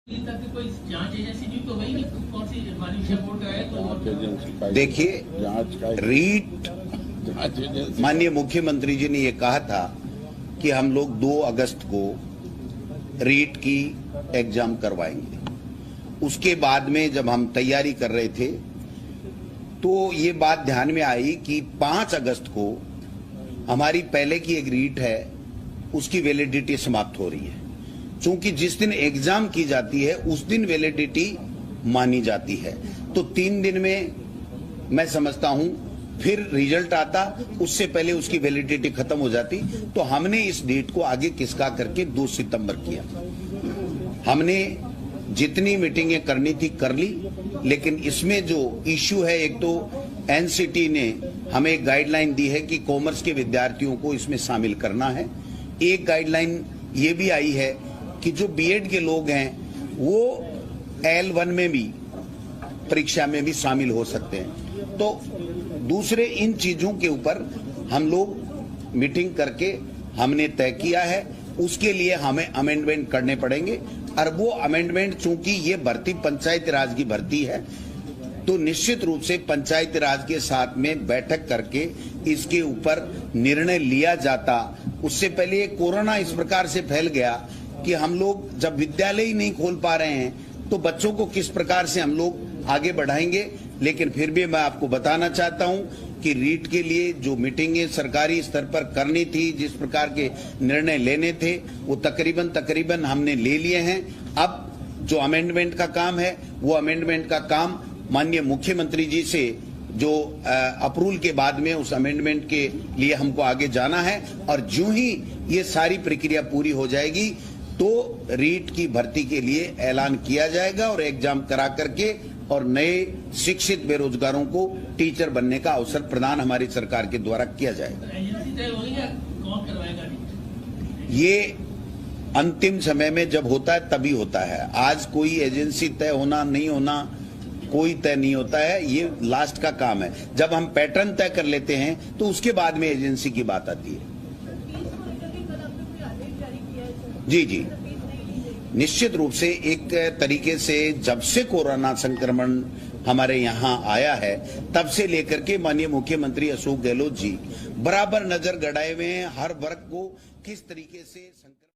कोई जांच एजेंसी नियुक्त हो गई, कौन सी रिपोर्ट है? देखिए, रीट माननीय मुख्यमंत्री जी ने ये कहा था कि हम लोग 2 अगस्त को रीट की एग्जाम करवाएंगे। उसके बाद में जब हम तैयारी कर रहे थे तो ये बात ध्यान में आई कि 5 अगस्त को हमारी पहले की एक रीट है, उसकी वैलिडिटी समाप्त हो रही है। चूंकि जिस दिन एग्जाम की जाती है उस दिन वैलिडिटी मानी जाती है, तो 3 दिन में मैं समझता हूं फिर रिजल्ट आता, उससे पहले उसकी वैलिडिटी खत्म हो जाती। तो हमने इस डेट को आगे खिसका करके 2 सितंबर किया। हमने जितनी मीटिंगें करनी थी कर ली, लेकिन इसमें जो इश्यू है, एक तो एनसीटी ने हमें एक गाइडलाइन दी है कि कॉमर्स के विद्यार्थियों को इसमें शामिल करना है। एक गाइडलाइन ये भी आई है कि जो बीएड के लोग हैं वो L1 में भी परीक्षा में भी शामिल हो सकते हैं। तो दूसरे इन चीजों के ऊपर हम लोग मीटिंग करके हमने तय किया है, उसके लिए हमें अमेंडमेंट करने पड़ेंगे। और वो अमेंडमेंट, चूंकि ये भर्ती पंचायती राज की भर्ती है, तो निश्चित रूप से पंचायती राज के साथ में बैठक करके इसके ऊपर निर्णय लिया जाता। उससे पहले कोरोना इस प्रकार से फैल गया कि हम लोग जब विद्यालय ही नहीं खोल पा रहे हैं तो बच्चों को किस प्रकार से हम लोग आगे बढ़ाएंगे। लेकिन फिर भी मैं आपको बताना चाहता हूं कि रीट के लिए जो मीटिंगें सरकारी स्तर पर करनी थी, जिस प्रकार के निर्णय लेने थे, वो तकरीबन हमने ले लिए हैं। अब जो अमेंडमेंट का काम है, वो अमेंडमेंट का काम माननीय मुख्यमंत्री जी से जो अप्रूवल के बाद में उस अमेंडमेंट के लिए हमको आगे जाना है। और जो ही ये सारी प्रक्रिया पूरी हो जाएगी तो रीट की भर्ती के लिए ऐलान किया जाएगा और एग्जाम करा करके और नए शिक्षित बेरोजगारों को टीचर बनने का अवसर प्रदान हमारी सरकार के द्वारा किया जाएगा। एजेंसी तय होगी या कौन करवाएगा? ये अंतिम समय में जब होता है तभी होता है। आज कोई एजेंसी तय होना नहीं होना कोई तय नहीं होता है, ये लास्ट का काम है। जब हम पैटर्न तय कर लेते हैं तो उसके बाद में एजेंसी की बात आती है। जी, निश्चित रूप से एक तरीके से जब से कोरोना संक्रमण हमारे यहाँ आया है तब से लेकर के माननीय मुख्यमंत्री अशोक गहलोत जी बराबर नजर गड़ाए हुए हैं हर वर्ग को किस तरीके से